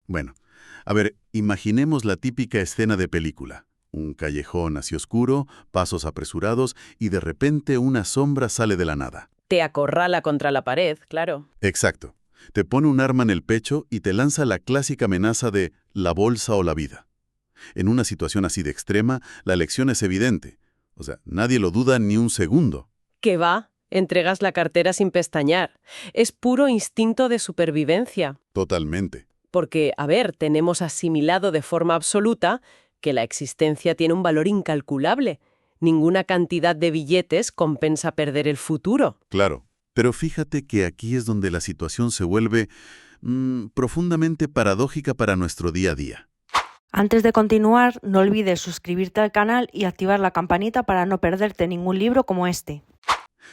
Bueno, a ver, imaginemos la típica escena de película. Un callejón así oscuro, pasos apresurados y de repente una sombra sale de la nada. Te acorrala contra la pared, claro. Exacto. Te pone un arma en el pecho y te lanza la clásica amenaza de la bolsa o la vida. En una situación así de extrema, la elección es evidente. O sea, nadie lo duda ni un segundo. ¿Qué va? Entregas la cartera sin pestañear. Es puro instinto de supervivencia. Totalmente. Porque, a ver, tenemos asimilado de forma absoluta que la existencia tiene un valor incalculable. Ninguna cantidad de billetes compensa perder el futuro. Claro. Pero fíjate que aquí es donde la situación se vuelve profundamente paradójica para nuestro día a día. Antes de continuar, no olvides suscribirte al canal y activar la campanita para no perderte ningún libro como este.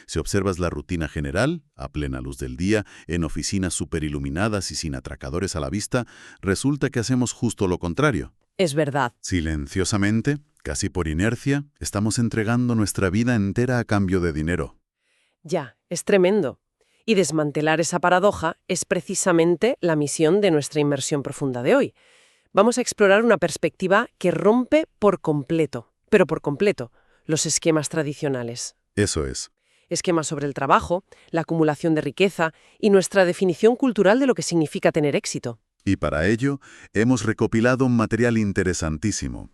Si observas la rutina general, a plena luz del día, en oficinas superiluminadas y sin atracadores a la vista, resulta que hacemos justo lo contrario. Es verdad. Silenciosamente, casi por inercia, estamos entregando nuestra vida entera a cambio de dinero. Ya, es tremendo. Y desmantelar esa paradoja es precisamente la misión de nuestra inmersión profunda de hoy. Vamos a explorar una perspectiva que rompe por completo, pero por completo, los esquemas tradicionales. Eso es. Esquemas sobre el trabajo, la acumulación de riqueza y nuestra definición cultural de lo que significa tener éxito. Y para ello, hemos recopilado un material interesantísimo.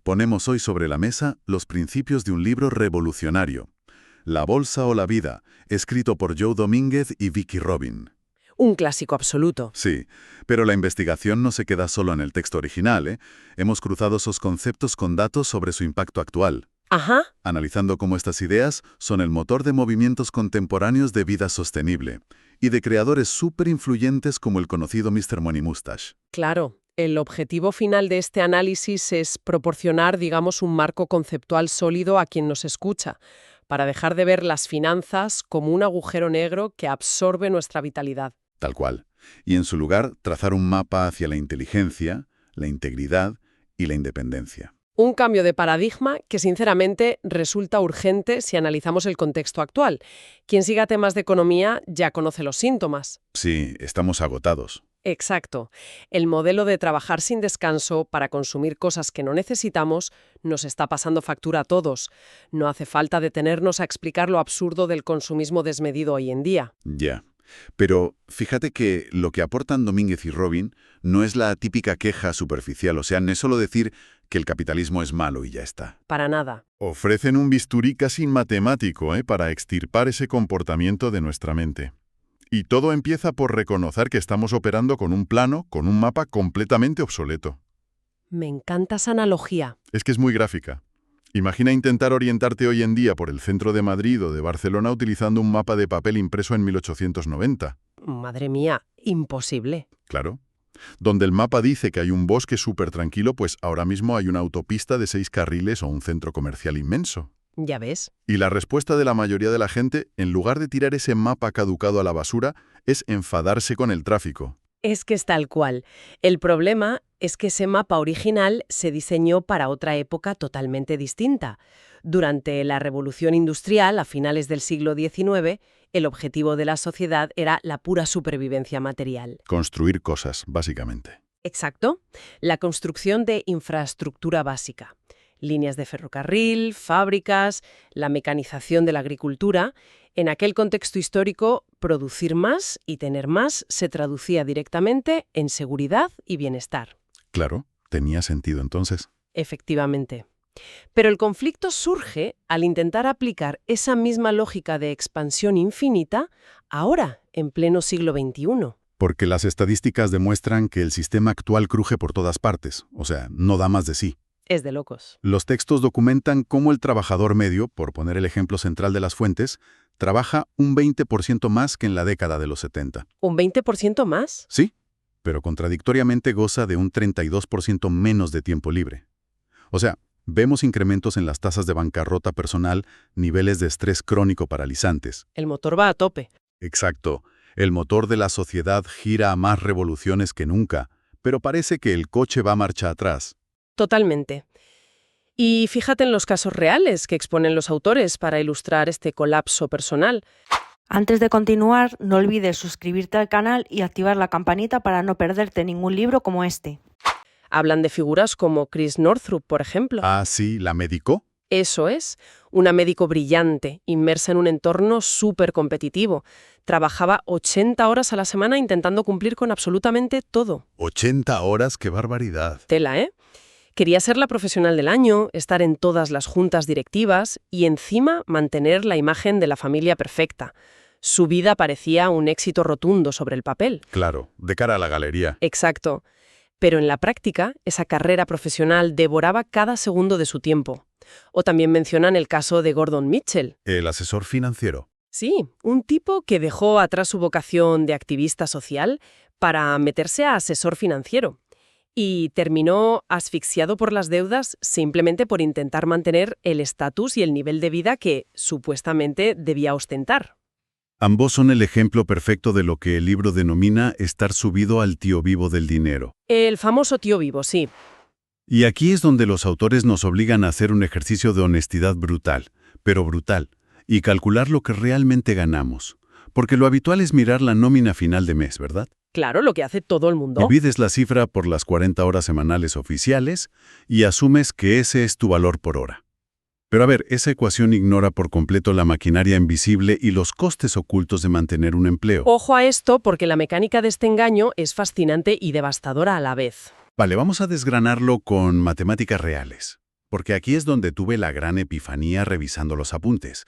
Ponemos hoy sobre la mesa los principios de un libro revolucionario, La bolsa o la vida, escrito por Joe Domínguez y Vicki Robin. Un clásico absoluto. Sí, pero la investigación no se queda solo en el texto original, ¿eh? Hemos cruzado esos conceptos con datos sobre su impacto actual, Ajá. analizando cómo estas ideas son el motor de movimientos contemporáneos de vida sostenible y de creadores súper influyentes como el conocido Mr. Money Mustache. Claro. El objetivo final de este análisis es proporcionar, digamos, un marco conceptual sólido a quien nos escucha, para dejar de ver las finanzas como un agujero negro que absorbe nuestra vitalidad. Tal cual. Y en su lugar, trazar un mapa hacia la inteligencia, la integridad y la independencia. Un cambio de paradigma que, sinceramente, resulta urgente si analizamos el contexto actual. Quien siga temas de economía ya conoce los síntomas. Sí, estamos agotados. Exacto. El modelo de trabajar sin descanso para consumir cosas que no necesitamos nos está pasando factura a todos. No hace falta detenernos a explicar lo absurdo del consumismo desmedido hoy en día. Ya. Pero fíjate que lo que aportan Domínguez y Robin no es la típica queja superficial, o sea, no es solo decir que el capitalismo es malo y ya está. Para nada. Ofrecen un bisturí casi matemático, para extirpar ese comportamiento de nuestra mente. Y todo empieza por reconocer que estamos operando con un plano, con un mapa completamente obsoleto. Me encanta esa analogía. Es que es muy gráfica. Imagina intentar orientarte hoy en día por el centro de Madrid o de Barcelona utilizando un mapa de papel impreso en 1890. Madre mía, imposible. Claro. Donde el mapa dice que hay un bosque súper tranquilo, pues ahora mismo hay una autopista de 6 carriles o un centro comercial inmenso. Ya ves. Y la respuesta de la mayoría de la gente, en lugar de tirar ese mapa caducado a la basura, es enfadarse con el tráfico. Es que es tal cual. El problema es que ese mapa original se diseñó para otra época totalmente distinta. Durante la Revolución Industrial, a finales del siglo XIX, el objetivo de la sociedad era la pura supervivencia material. Construir cosas, básicamente. Exacto. La construcción de infraestructura básica. Líneas de ferrocarril, fábricas, la mecanización de la agricultura. En aquel contexto histórico, producir más y tener más se traducía directamente en seguridad y bienestar. Claro, tenía sentido entonces. Efectivamente. Pero el conflicto surge al intentar aplicar esa misma lógica de expansión infinita ahora, en pleno siglo XXI. Porque las estadísticas demuestran que el sistema actual cruje por todas partes, o sea, no da más de sí. Es de locos. Los textos documentan cómo el trabajador medio, por poner el ejemplo central de las fuentes, trabaja un 20% más que en la década de los 70. ¿Un 20% más? Sí, pero contradictoriamente goza de un 32% menos de tiempo libre. O sea, vemos incrementos en las tasas de bancarrota personal, niveles de estrés crónico paralizantes. El motor va a tope. Exacto. El motor de la sociedad gira a más revoluciones que nunca, pero parece que el coche va marcha atrás. Totalmente. Y fíjate en los casos reales que exponen los autores para ilustrar este colapso personal. Antes de continuar, no olvides suscribirte al canal y activar la campanita para no perderte ningún libro como este. Hablan de figuras como Chris Northrup, por ejemplo. Ah, sí, ¿la médico? Eso es, una médico brillante, inmersa en un entorno súper competitivo. Trabajaba 80 horas a la semana intentando cumplir con absolutamente todo. 80 horas, qué barbaridad. Tela, ¿eh? Quería ser la profesional del año, estar en todas las juntas directivas y encima mantener la imagen de la familia perfecta. Su vida parecía un éxito rotundo sobre el papel. Claro, de cara a la galería. Exacto. Pero en la práctica, esa carrera profesional devoraba cada segundo de su tiempo. O también mencionan el caso de Gordon Mitchell. El asesor financiero. Sí, un tipo que dejó atrás su vocación de activista social para meterse a asesor financiero. Y terminó asfixiado por las deudas simplemente por intentar mantener el estatus y el nivel de vida que supuestamente debía ostentar. Ambos son el ejemplo perfecto de lo que el libro denomina estar subido al tío vivo del dinero. El famoso tío vivo, sí. Y aquí es donde los autores nos obligan a hacer un ejercicio de honestidad brutal, pero brutal, y calcular lo que realmente ganamos. Porque lo habitual es mirar la nómina final de mes, ¿verdad? Claro, lo que hace todo el mundo. Divides la cifra por las 40 horas semanales oficiales y asumes que ese es tu valor por hora. Pero a ver, esa ecuación ignora por completo la maquinaria invisible y los costes ocultos de mantener un empleo. Ojo a esto porque la mecánica de este engaño es fascinante y devastadora a la vez. Vale, vamos a desgranarlo con matemáticas reales, porque aquí es donde tuve la gran epifanía revisando los apuntes.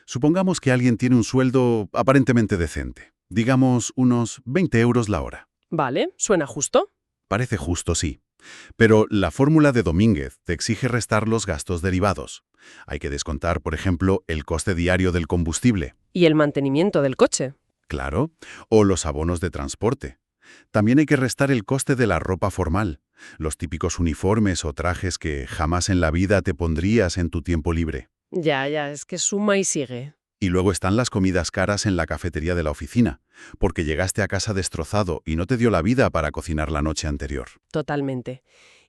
Supongamos que alguien tiene un sueldo aparentemente decente, digamos unos 20 euros la hora. Vale, ¿suena justo? Parece justo, sí. Pero la fórmula de Domínguez te exige restar los gastos derivados. Hay que descontar, por ejemplo, el coste diario del combustible. ¿Y el mantenimiento del coche? Claro, o los abonos de transporte. También hay que restar el coste de la ropa formal, los típicos uniformes o trajes que jamás en la vida te pondrías en tu tiempo libre. Ya, es que suma y sigue. Y luego están las comidas caras en la cafetería de la oficina, porque llegaste a casa destrozado y no te dio la vida para cocinar la noche anterior. Totalmente.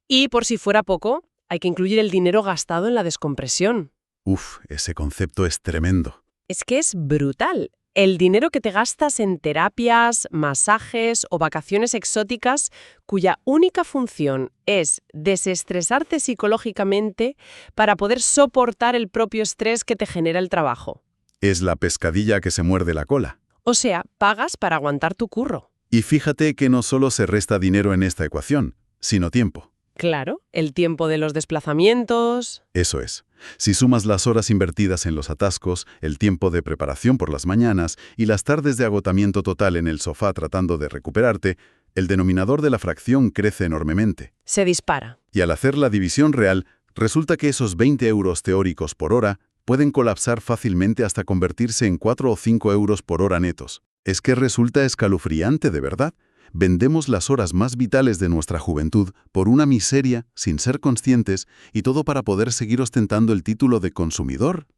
Y por si fuera poco, hay que incluir el dinero gastado en la descompresión. Uf, ese concepto es tremendo. Es que es brutal. El dinero que te gastas en terapias, masajes o vacaciones exóticas cuya única función es desestresarte psicológicamente para poder soportar el propio estrés que te genera el trabajo. Es la pescadilla que se muerde la cola. O sea, pagas para aguantar tu curro. Y fíjate que no solo se resta dinero en esta ecuación, sino tiempo. Claro, el tiempo de los desplazamientos. Eso es. Si sumas las horas invertidas en los atascos, el tiempo de preparación por las mañanas y las tardes de agotamiento total en el sofá tratando de recuperarte, el denominador de la fracción crece enormemente. Se dispara. Y al hacer la división real, resulta que esos 20 euros teóricos por hora pueden colapsar fácilmente hasta convertirse en 4 o 5 euros por hora netos. Es que resulta escalofriante, de verdad. Vendemos las horas más vitales de nuestra juventud por una miseria sin ser conscientes y todo para poder seguir ostentando el título de consumidor.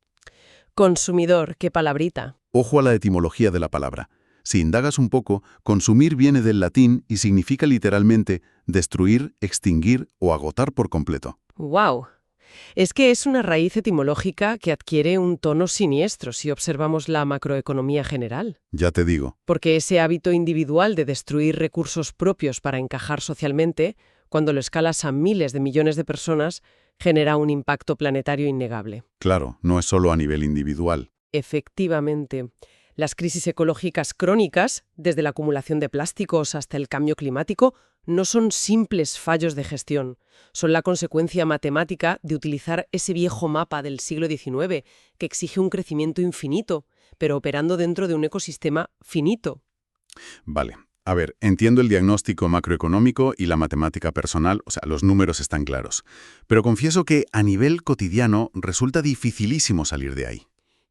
Consumidor, qué palabrita. Ojo a la etimología de la palabra. Si indagas un poco, consumir viene del latín y significa literalmente destruir, extinguir o agotar por completo. ¡Wow! Es que es una raíz etimológica que adquiere un tono siniestro si observamos la macroeconomía general. Ya te digo. Porque ese hábito individual de destruir recursos propios para encajar socialmente, cuando lo escalas a miles de millones de personas, genera un impacto planetario innegable. Claro, no es solo a nivel individual. Efectivamente. Las crisis ecológicas crónicas, desde la acumulación de plásticos hasta el cambio climático, no son simples fallos de gestión. Son la consecuencia matemática de utilizar ese viejo mapa del siglo XIX que exige un crecimiento infinito, pero operando dentro de un ecosistema finito. Vale. A ver, entiendo el diagnóstico macroeconómico y la matemática personal, o sea, los números están claros. Pero confieso que a nivel cotidiano resulta dificilísimo salir de ahí.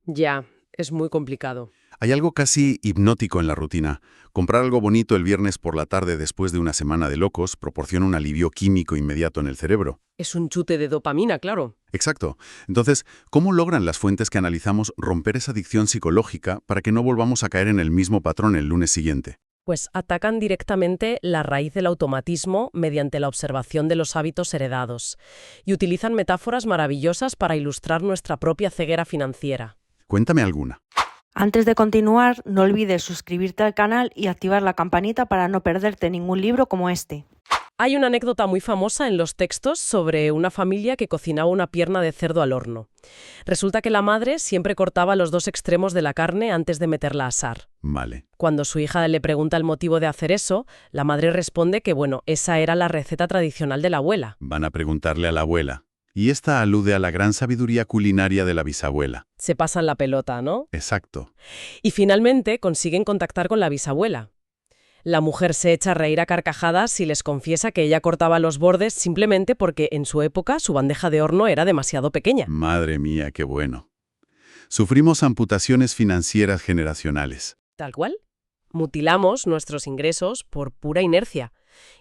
Ya, es muy complicado. Hay algo casi hipnótico en la rutina. Comprar algo bonito el viernes por la tarde después de una semana de locos proporciona un alivio químico inmediato en el cerebro. Es un chute de dopamina, claro. Exacto. Entonces, ¿cómo logran las fuentes que analizamos romper esa adicción psicológica para que no volvamos a caer en el mismo patrón el lunes siguiente? Pues atacan directamente la raíz del automatismo mediante la observación de los hábitos heredados y utilizan metáforas maravillosas para ilustrar nuestra propia ceguera financiera. Cuéntame alguna. Antes de continuar, no olvides suscribirte al canal y activar la campanita para no perderte ningún libro como este. Hay una anécdota muy famosa en los textos sobre una familia que cocinaba una pierna de cerdo al horno. Resulta que la madre siempre cortaba los dos extremos de la carne antes de meterla a asar. Vale. Cuando su hija le pregunta el motivo de hacer eso, la madre responde que, esa era la receta tradicional de la abuela. Van a preguntarle a la abuela. Y esta alude a la gran sabiduría culinaria de la bisabuela. Se pasan la pelota, ¿no? Exacto. Y finalmente consiguen contactar con la bisabuela. La mujer se echa a reír a carcajadas y les confiesa que ella cortaba los bordes simplemente porque en su época su bandeja de horno era demasiado pequeña. Madre mía, qué bueno. Sufrimos amputaciones financieras generacionales. Tal cual. Mutilamos nuestros ingresos por pura inercia.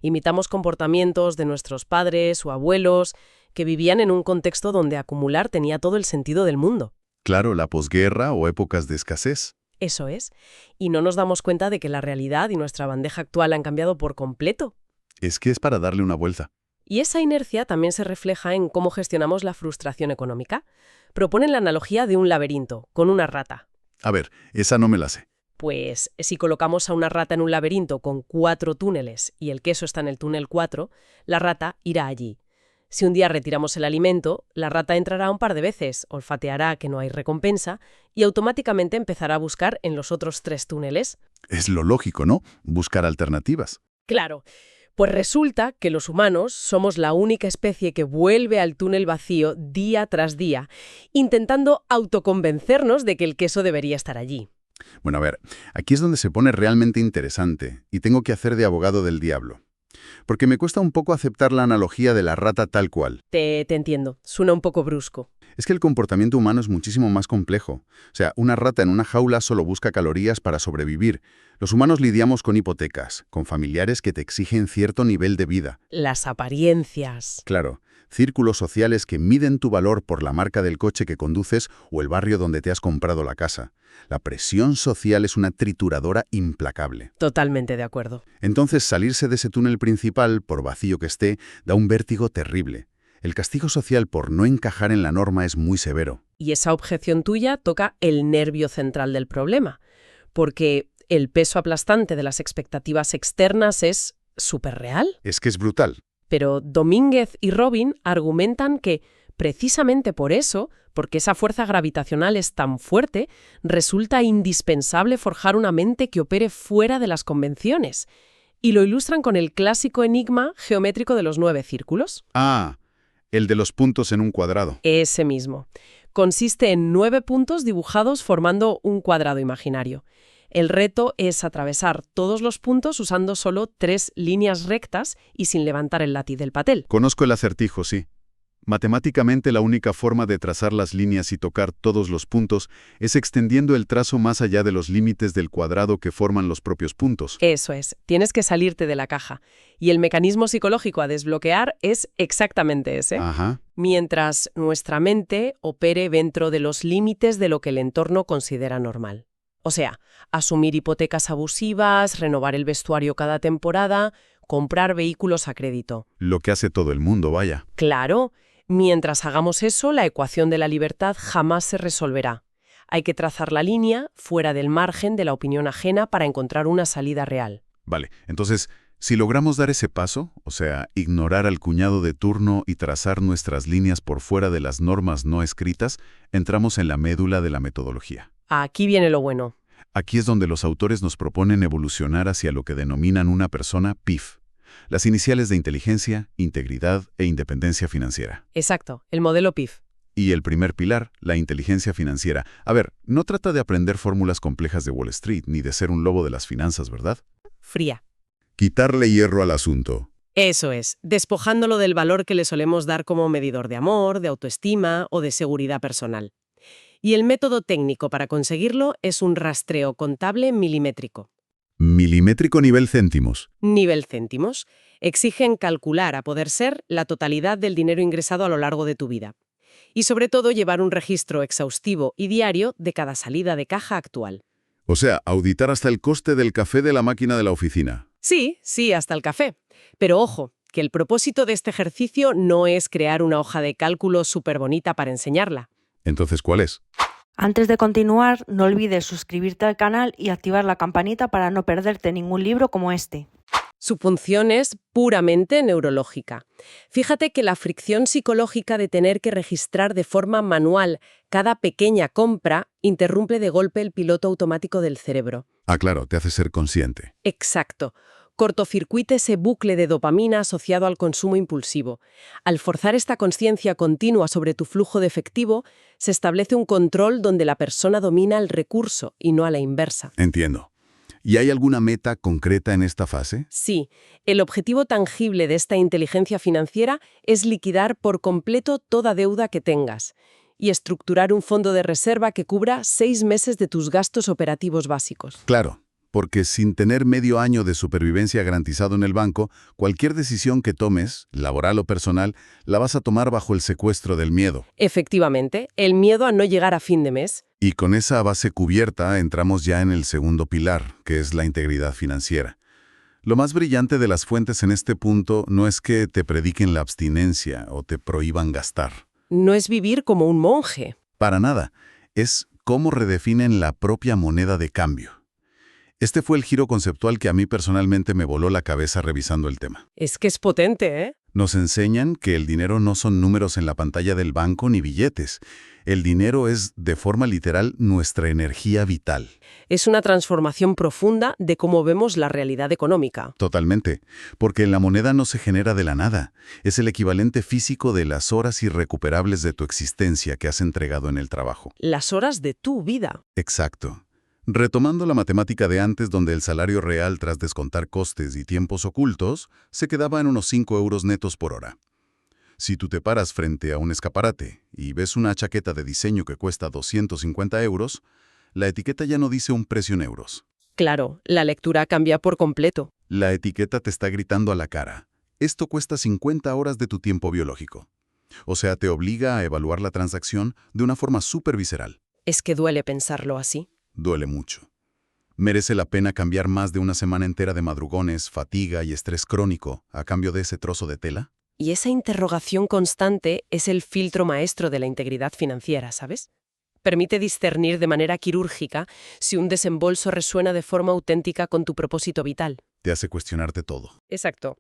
Imitamos comportamientos de nuestros padres o abuelos que vivían en un contexto donde acumular tenía todo el sentido del mundo. Claro, la posguerra o épocas de escasez. Eso es. Y no nos damos cuenta de que la realidad y nuestra bandeja actual han cambiado por completo. Es que es para darle una vuelta. Y esa inercia también se refleja en cómo gestionamos la frustración económica. Proponen la analogía de un laberinto, con una rata. A ver, esa no me la sé. Pues si colocamos a una rata en un laberinto con 4 túneles y el queso está en el túnel 4, la rata irá allí. Si un día retiramos el alimento, la rata entrará un par de veces, olfateará que no hay recompensa y automáticamente empezará a buscar en los otros 3 túneles. Es lo lógico, ¿no? Buscar alternativas. Claro, pues resulta que los humanos somos la única especie que vuelve al túnel vacío día tras día, intentando autoconvencernos de que el queso debería estar allí. Bueno, a ver, aquí es donde se pone realmente interesante y tengo que hacer de abogado del diablo. Porque me cuesta un poco aceptar la analogía de la rata tal cual. Te entiendo, suena un poco brusco. Es que el comportamiento humano es muchísimo más complejo. O sea, una rata en una jaula solo busca calorías para sobrevivir. Los humanos lidiamos con hipotecas, con familiares que te exigen cierto nivel de vida. Las apariencias. Claro, círculos sociales que miden tu valor por la marca del coche que conduces o el barrio donde te has comprado la casa. La presión social es una trituradora implacable. Totalmente de acuerdo. Entonces, salirse de ese túnel principal, por vacío que esté, da un vértigo terrible. El castigo social por no encajar en la norma es muy severo. Y esa objeción tuya toca el nervio central del problema, porque el peso aplastante de las expectativas externas es súper real. Es que es brutal. Pero Domínguez y Robin argumentan que, precisamente por eso, porque esa fuerza gravitacional es tan fuerte, resulta indispensable forjar una mente que opere fuera de las convenciones. Y lo ilustran con el clásico enigma geométrico de los 9 círculos. Ah, el de los puntos en un cuadrado. Ese mismo. Consiste en 9 puntos dibujados formando un cuadrado imaginario. El reto es atravesar todos los puntos usando solo 3 líneas rectas y sin levantar el látiz del papel. Conozco el acertijo, sí. Matemáticamente la única forma de trazar las líneas y tocar todos los puntos es extendiendo el trazo más allá de los límites del cuadrado que forman los propios puntos. Eso es, tienes que salirte de la caja. Y el mecanismo psicológico a desbloquear es exactamente ese. Ajá. Mientras nuestra mente opere dentro de los límites de lo que el entorno considera normal. O sea, asumir hipotecas abusivas, renovar el vestuario cada temporada, comprar vehículos a crédito. Lo que hace todo el mundo, vaya. Claro. Mientras hagamos eso, la ecuación de la libertad jamás se resolverá. Hay que trazar la línea fuera del margen de la opinión ajena para encontrar una salida real. Vale, entonces, si logramos dar ese paso, o sea, ignorar al cuñado de turno y trazar nuestras líneas por fuera de las normas no escritas, entramos en la médula de la metodología. Aquí viene lo bueno. Aquí es donde los autores nos proponen evolucionar hacia lo que denominan una persona PIF. Las iniciales de inteligencia, integridad e independencia financiera. Exacto, el modelo PIF. Y el primer pilar, la inteligencia financiera. A ver, no trata de aprender fórmulas complejas de Wall Street ni de ser un lobo de las finanzas, ¿verdad? Fría. Quitarle hierro al asunto. Eso es, despojándolo del valor que le solemos dar como medidor de amor, de autoestima o de seguridad personal. Y el método técnico para conseguirlo es un rastreo contable milimétrico. Milimétrico nivel céntimos. Nivel céntimos. Exigen calcular, a poder ser, la totalidad del dinero ingresado a lo largo de tu vida. Y sobre todo llevar un registro exhaustivo y diario de cada salida de caja actual. O sea, auditar hasta el coste del café de la máquina de la oficina. Sí, hasta el café. Pero ojo, que el propósito de este ejercicio no es crear una hoja de cálculo súper bonita para enseñarla. Entonces, ¿cuál es? Antes de continuar, no olvides suscribirte al canal y activar la campanita para no perderte ningún libro como este. Su función es puramente neurológica. Fíjate que la fricción psicológica de tener que registrar de forma manual cada pequeña compra interrumpe de golpe el piloto automático del cerebro. Ah, claro, te hace ser consciente. Exacto. Cortocircuita ese bucle de dopamina asociado al consumo impulsivo. Al forzar esta conciencia continua sobre tu flujo de efectivo, se establece un control donde la persona domina el recurso y no a la inversa. Entiendo. ¿Y hay alguna meta concreta en esta fase? Sí, el objetivo tangible de esta inteligencia financiera es liquidar por completo toda deuda que tengas y estructurar un fondo de reserva que cubra 6 meses de tus gastos operativos básicos. Claro, porque sin tener medio año de supervivencia garantizado en el banco, cualquier decisión que tomes, laboral o personal, la vas a tomar bajo el secuestro del miedo. Efectivamente, el miedo a no llegar a fin de mes. Y con esa base cubierta entramos ya en el segundo pilar, que es la integridad financiera. Lo más brillante de las fuentes en este punto no es que te prediquen la abstinencia o te prohíban gastar. No es vivir como un monje. Para nada. Es cómo redefinen la propia moneda de cambio. Este fue el giro conceptual que a mí personalmente me voló la cabeza revisando el tema. Es que es potente, ¿eh? Nos enseñan que el dinero no son números en la pantalla del banco ni billetes. El dinero es, de forma literal, nuestra energía vital. Es una transformación profunda de cómo vemos la realidad económica. Totalmente, porque la moneda no se genera de la nada. Es el equivalente físico de las horas irrecuperables de tu existencia que has entregado en el trabajo. Las horas de tu vida. Exacto. Retomando la matemática de antes, donde el salario real tras descontar costes y tiempos ocultos se quedaba en unos 5 euros netos por hora. Si tú te paras frente a un escaparate y ves una chaqueta de diseño que cuesta 250 euros, la etiqueta ya no dice un precio en euros. Claro, la lectura cambia por completo. La etiqueta te está gritando a la cara. Esto cuesta 50 horas de tu tiempo biológico. O sea, te obliga a evaluar la transacción de una forma súper visceral. Es que duele pensarlo así. Duele mucho. ¿Merece la pena cambiar más de una semana entera de madrugones, fatiga y estrés crónico a cambio de ese trozo de tela? Y esa interrogación constante es el filtro maestro de la integridad financiera, ¿sabes? Permite discernir de manera quirúrgica si un desembolso resuena de forma auténtica con tu propósito vital. Te hace cuestionarte todo. Exacto.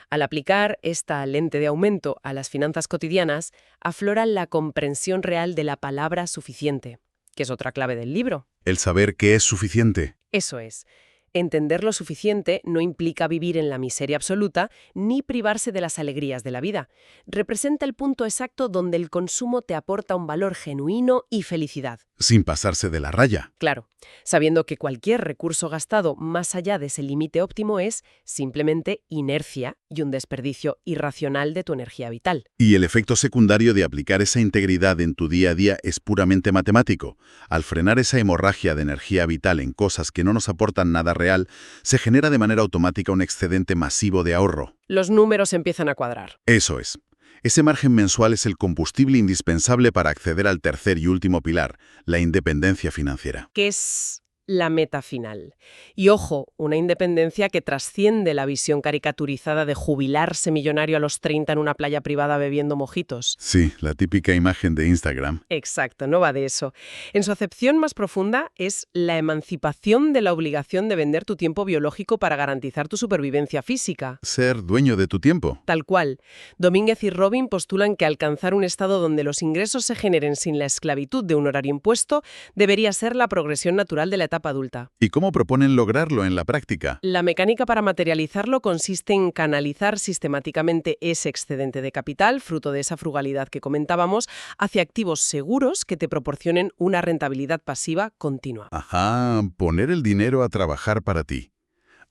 Al aplicar esta lente de aumento a las finanzas cotidianas, aflora la comprensión real de la palabra suficiente, que es otra clave del libro. El saber qué es suficiente. Eso es. Entender lo suficiente no implica vivir en la miseria absoluta ni privarse de las alegrías de la vida. Representa el punto exacto donde el consumo te aporta un valor genuino y felicidad. Sin pasarse de la raya. Claro, sabiendo que cualquier recurso gastado más allá de ese límite óptimo es simplemente inercia y un desperdicio irracional de tu energía vital. Y el efecto secundario de aplicar esa integridad en tu día a día es puramente matemático. Al frenar esa hemorragia de energía vital en cosas que no nos aportan nada real, se genera de manera automática un excedente masivo de ahorro. Los números empiezan a cuadrar. Eso es. Ese margen mensual es el combustible indispensable para acceder al tercer y último pilar, la independencia financiera. Que es la meta final. Y ojo, una independencia que trasciende la visión caricaturizada de jubilarse millonario a los 30 en una playa privada bebiendo mojitos. Sí, la típica imagen de Instagram. Exacto, no va de eso. En su acepción más profunda es la emancipación de la obligación de vender tu tiempo biológico para garantizar tu supervivencia física. Ser dueño de tu tiempo. Tal cual. Domínguez y Robin postulan que alcanzar un estado donde los ingresos se generen sin la esclavitud de un horario impuesto debería ser la progresión natural de la etapa adulta. ¿Y cómo proponen lograrlo en la práctica? La mecánica para materializarlo consiste en canalizar sistemáticamente ese excedente de capital, fruto de esa frugalidad que comentábamos, hacia activos seguros que te proporcionen una rentabilidad pasiva continua. Ajá, poner el dinero a trabajar para ti.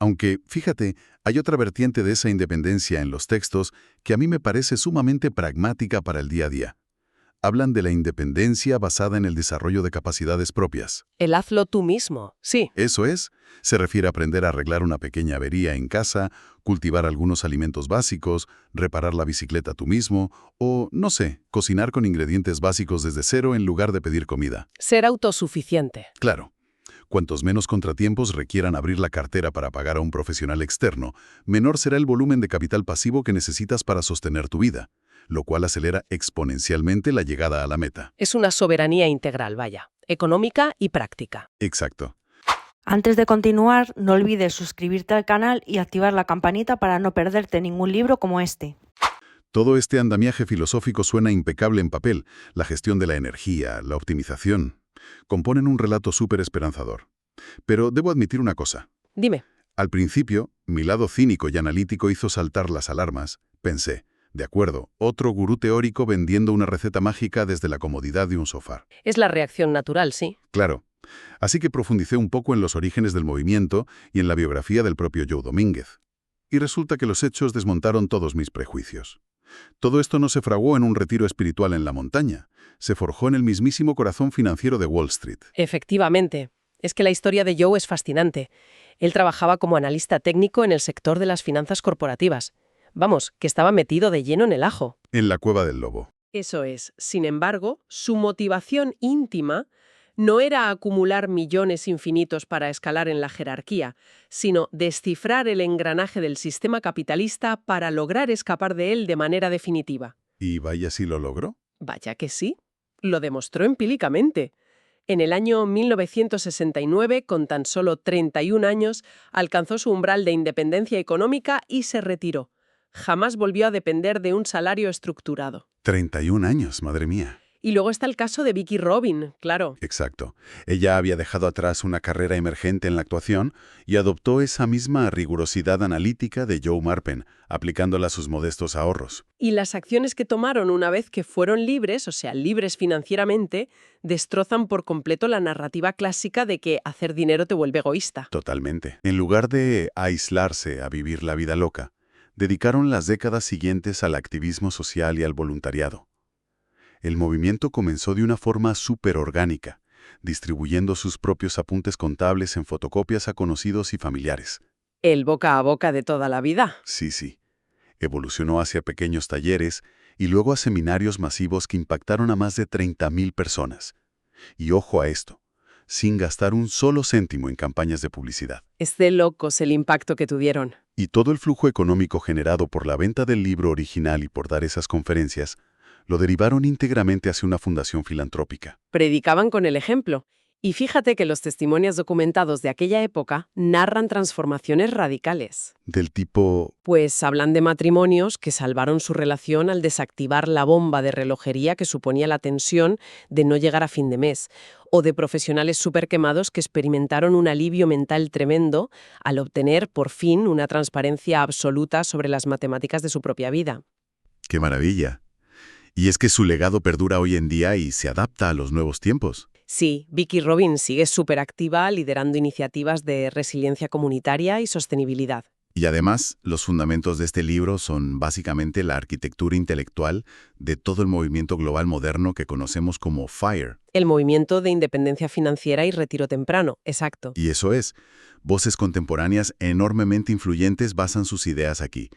Aunque, fíjate, hay otra vertiente de esa independencia en los textos que a mí me parece sumamente pragmática para el día a día. Hablan de la independencia basada en el desarrollo de capacidades propias. El hazlo tú mismo, sí. Eso es, se refiere a aprender a arreglar una pequeña avería en casa, cultivar algunos alimentos básicos, reparar la bicicleta tú mismo o, no sé, cocinar con ingredientes básicos desde cero en lugar de pedir comida. Ser autosuficiente. Claro. Cuantos menos contratiempos requieran abrir la cartera para pagar a un profesional externo, menor será el volumen de capital pasivo que necesitas para sostener tu vida, lo cual acelera exponencialmente la llegada a la meta. Es una soberanía integral, vaya. económica y práctica. Exacto. Antes de continuar, no olvides suscribirte al canal y activar la campanita para no perderte ningún libro como este. Todo este andamiaje filosófico suena impecable en papel. La gestión de la energía, la optimización, componen un relato súper esperanzador. Pero debo admitir una cosa. Dime. Al principio, mi lado cínico y analítico hizo saltar las alarmas. Pensé, de acuerdo, otro gurú teórico vendiendo una receta mágica desde la comodidad de un sofá. Es la reacción natural, sí. Claro. Así que profundicé un poco en los orígenes del movimiento y en la biografía del propio Joe Domínguez. Y resulta que los hechos desmontaron todos mis prejuicios. Todo esto no se fraguó en un retiro espiritual en la montaña. Se forjó en el mismísimo corazón financiero de Wall Street. Efectivamente. Es que la historia de Joe es fascinante. Él trabajaba como analista técnico en el sector de las finanzas corporativas. Vamos, que estaba metido de lleno en el ajo. En la cueva del lobo. Eso es. Sin embargo, su motivación íntima no era acumular millones infinitos para escalar en la jerarquía, sino descifrar el engranaje del sistema capitalista para lograr escapar de él de manera definitiva. ¿Y vaya si lo logró? Vaya que sí. Lo demostró empíricamente. En el año 1969, con tan solo 31 años, alcanzó su umbral de independencia económica y se retiró. Jamás volvió a depender de un salario estructurado. 31 años, madre mía. Y luego está el caso de Vicki Robin, claro. Exacto. Ella había dejado atrás una carrera emergente en la actuación y adoptó esa misma rigurosidad analítica de Joe Marpen, aplicándola a sus modestos ahorros. Y las acciones que tomaron una vez que fueron libres, o sea, libres financieramente, destrozan por completo la narrativa clásica de que hacer dinero te vuelve egoísta. Totalmente. En lugar de aislarse a vivir la vida loca, dedicaron las décadas siguientes al activismo social y al voluntariado. El movimiento comenzó de una forma súper orgánica, distribuyendo sus propios apuntes contables en fotocopias a conocidos y familiares. El boca a boca de toda la vida. Sí. Evolucionó hacia pequeños talleres y luego a seminarios masivos que impactaron a más de 30.000 personas. Y ojo a esto, sin gastar un solo céntimo en campañas de publicidad. Es de locos el impacto que tuvieron. Y todo el flujo económico generado por la venta del libro original y por dar esas conferencias lo derivaron íntegramente hacia una fundación filantrópica. Predicaban con el ejemplo. Y fíjate que los testimonios documentados de aquella época narran transformaciones radicales. Del tipo... Pues hablan de matrimonios que salvaron su relación al desactivar la bomba de relojería que suponía la tensión de no llegar a fin de mes, o de profesionales superquemados que experimentaron un alivio mental tremendo al obtener, por fin, una transparencia absoluta sobre las matemáticas de su propia vida. ¡Qué maravilla! Y es que su legado perdura hoy en día y se adapta a los nuevos tiempos. Sí, Vicki Robin sigue súper activa liderando iniciativas de resiliencia comunitaria y sostenibilidad. Y además, los fundamentos de este libro son básicamente la arquitectura intelectual de todo el movimiento global moderno que conocemos como FIRE. El movimiento de independencia financiera y retiro temprano, exacto. Y eso es, voces contemporáneas enormemente influyentes basan sus ideas aquí,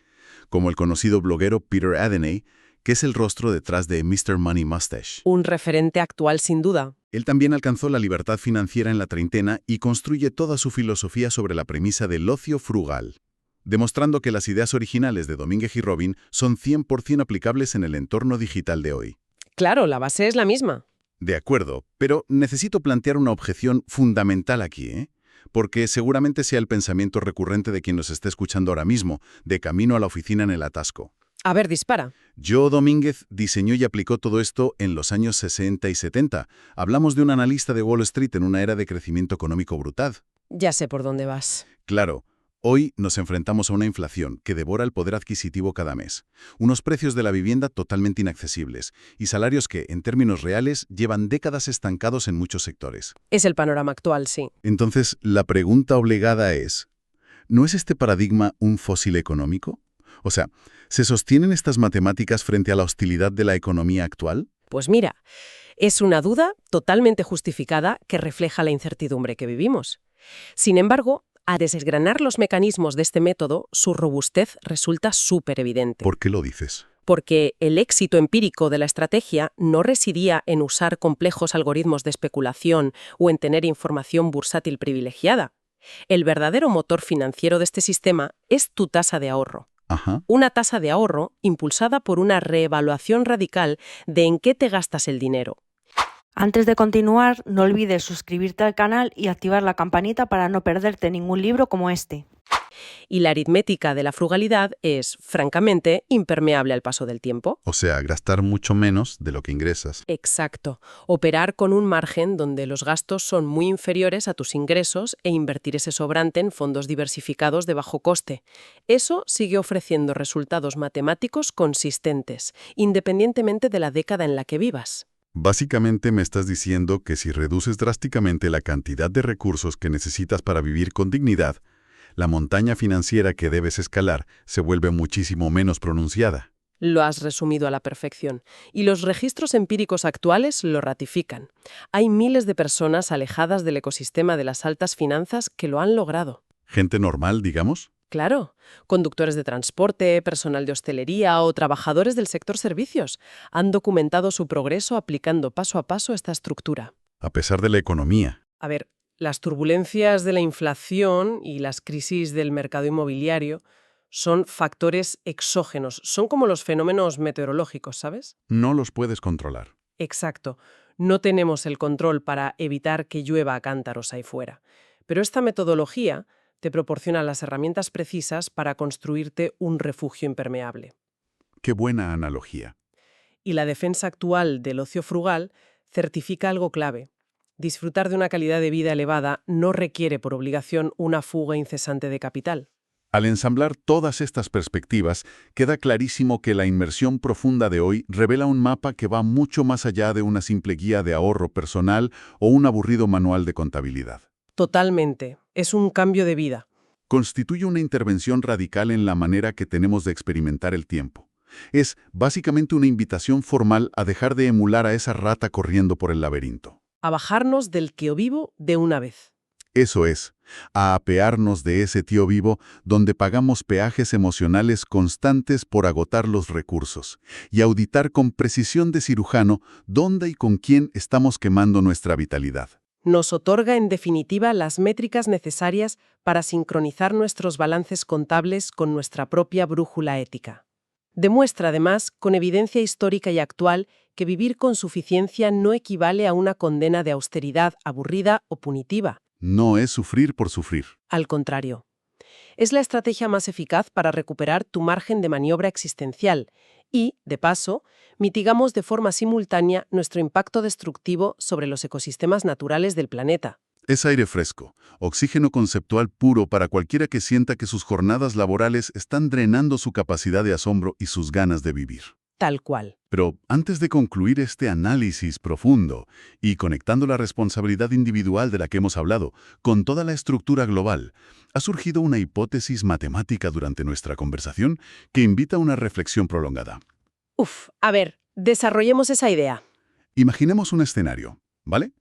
como el conocido bloguero Peter Adeney, que es el rostro detrás de Mr. Money Mustache. Un referente actual sin duda. Él también alcanzó la libertad financiera en la treintena y construye toda su filosofía sobre la premisa del ocio frugal, demostrando que las ideas originales de Domínguez y Robin son 100% aplicables en el entorno digital de hoy. Claro, la base es la misma. De acuerdo, pero necesito plantear una objeción fundamental aquí, porque seguramente sea el pensamiento recurrente de quien nos esté escuchando ahora mismo, de camino a la oficina en el atasco. A ver, dispara. Joe Domínguez diseñó y aplicó todo esto en los años 60 y 70. Hablamos de un analista de Wall Street en una era de crecimiento económico brutal. Ya sé por dónde vas. Claro, hoy nos enfrentamos a una inflación que devora el poder adquisitivo cada mes, unos precios de la vivienda totalmente inaccesibles y salarios que, en términos reales, llevan décadas estancados en muchos sectores. Es el panorama actual, sí. Entonces, la pregunta obligada es, ¿no es este paradigma un fósil económico? O sea, ¿se sostienen estas matemáticas frente a la hostilidad de la economía actual? Pues mira, es una duda totalmente justificada que refleja la incertidumbre que vivimos. Sin embargo, al desgranar los mecanismos de este método, su robustez resulta súper evidente. ¿Por qué lo dices? Porque el éxito empírico de la estrategia no residía en usar complejos algoritmos de especulación o en tener información bursátil privilegiada. El verdadero motor financiero de este sistema es tu tasa de ahorro. Ajá. Una tasa de ahorro impulsada por una reevaluación radical de en qué te gastas el dinero. Antes de continuar, no olvides suscribirte al canal y activar la campanita para no perderte ningún libro como este. Y la aritmética de la frugalidad es, francamente, impermeable al paso del tiempo. O sea, gastar mucho menos de lo que ingresas. Exacto. Operar con un margen donde los gastos son muy inferiores a tus ingresos e invertir ese sobrante en fondos diversificados de bajo coste. Eso sigue ofreciendo resultados matemáticos consistentes, independientemente de la década en la que vivas. Básicamente me estás diciendo que si reduces drásticamente la cantidad de recursos que necesitas para vivir con dignidad, la montaña financiera que debes escalar se vuelve muchísimo menos pronunciada. Lo has resumido a la perfección. Y los registros empíricos actuales lo ratifican. Hay miles de personas alejadas del ecosistema de las altas finanzas que lo han logrado. Gente normal, digamos. Claro, conductores de transporte, personal de hostelería o trabajadores del sector servicios han documentado su progreso aplicando paso a paso esta estructura. A pesar de la economía. A ver, las turbulencias de la inflación y las crisis del mercado inmobiliario son factores exógenos, son como los fenómenos meteorológicos, ¿sabes? No los puedes controlar. Exacto, no tenemos el control para evitar que llueva a cántaros ahí fuera. Pero esta metodología te proporciona las herramientas precisas para construirte un refugio impermeable. Qué buena analogía. Y la defensa actual del ocio frugal certifica algo clave. Disfrutar de una calidad de vida elevada no requiere por obligación una fuga incesante de capital. Al ensamblar todas estas perspectivas, queda clarísimo que la inmersión profunda de hoy revela un mapa que va mucho más allá de una simple guía de ahorro personal o un aburrido manual de contabilidad. Totalmente. Es un cambio de vida. Constituye una intervención radical en la manera que tenemos de experimentar el tiempo. Es básicamente una invitación formal a dejar de emular a esa rata corriendo por el laberinto. A bajarnos del quio vivo de una vez. Eso es, a apearnos de ese tío vivo donde pagamos peajes emocionales constantes por agotar los recursos y auditar con precisión de cirujano dónde y con quién estamos quemando nuestra vitalidad. Nos otorga, en definitiva, las métricas necesarias para sincronizar nuestros balances contables con nuestra propia brújula ética. Demuestra, además, con evidencia histórica y actual, que vivir con suficiencia no equivale a una condena de austeridad aburrida o punitiva. No es sufrir por sufrir. Al contrario. Es la estrategia más eficaz para recuperar tu margen de maniobra existencial y, de paso, mitigamos de forma simultánea nuestro impacto destructivo sobre los ecosistemas naturales del planeta. Es aire fresco, oxígeno conceptual puro para cualquiera que sienta que sus jornadas laborales están drenando su capacidad de asombro y sus ganas de vivir. Tal cual. Pero antes de concluir este análisis profundo y conectando la responsabilidad individual de la que hemos hablado con toda la estructura global, ha surgido una hipótesis matemática durante nuestra conversación que invita a una reflexión prolongada. A ver, desarrollemos esa idea. Imaginemos un escenario, ¿vale?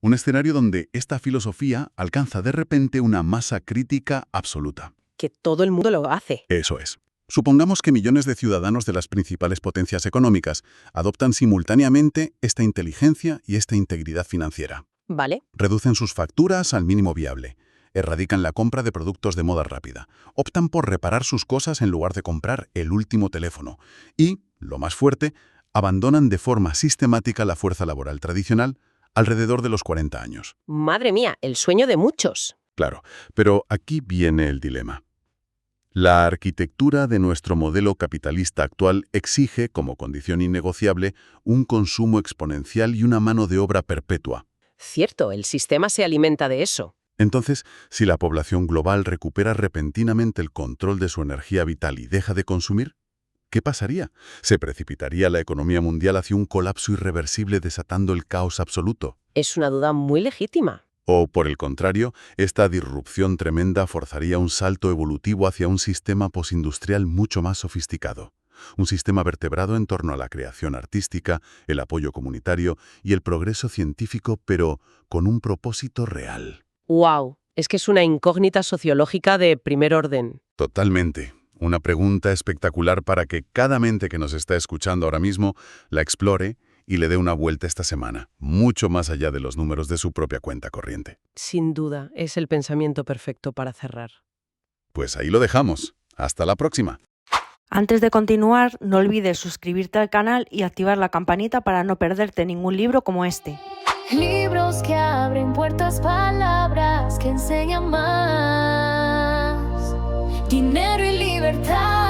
Un escenario donde esta filosofía alcanza de repente una masa crítica absoluta. Que todo el mundo lo hace. Eso es. Supongamos que millones de ciudadanos de las principales potencias económicas adoptan simultáneamente esta inteligencia y esta integridad financiera. ¿Vale? Reducen sus facturas al mínimo viable, erradican la compra de productos de moda rápida, optan por reparar sus cosas en lugar de comprar el último teléfono y, lo más fuerte, abandonan de forma sistemática la fuerza laboral tradicional alrededor de los 40 años. Madre mía, el sueño de muchos. Claro, pero aquí viene el dilema. La arquitectura de nuestro modelo capitalista actual exige, como condición innegociable, un consumo exponencial y una mano de obra perpetua. Cierto, el sistema se alimenta de eso. Entonces, si la población global recupera repentinamente el control de su energía vital y deja de consumir, ¿qué pasaría? ¿Se precipitaría la economía mundial hacia un colapso irreversible desatando el caos absoluto? Es una duda muy legítima. O, por el contrario, esta disrupción tremenda forzaría un salto evolutivo hacia un sistema postindustrial mucho más sofisticado. Un sistema vertebrado en torno a la creación artística, el apoyo comunitario y el progreso científico, pero con un propósito real. ¡Wow! Es que es una incógnita sociológica de primer orden. Totalmente. Una pregunta espectacular para que cada mente que nos está escuchando ahora mismo la explore y le dé una vuelta esta semana, mucho más allá de los números de su propia cuenta corriente. Sin duda, es el pensamiento perfecto para cerrar. Pues ahí lo dejamos. Hasta la próxima. Antes de continuar, no olvides suscribirte al canal y activar la campanita para no perderte ningún libro como este. Libros que abren puertas, palabras que enseñan más. Dinero y libertad.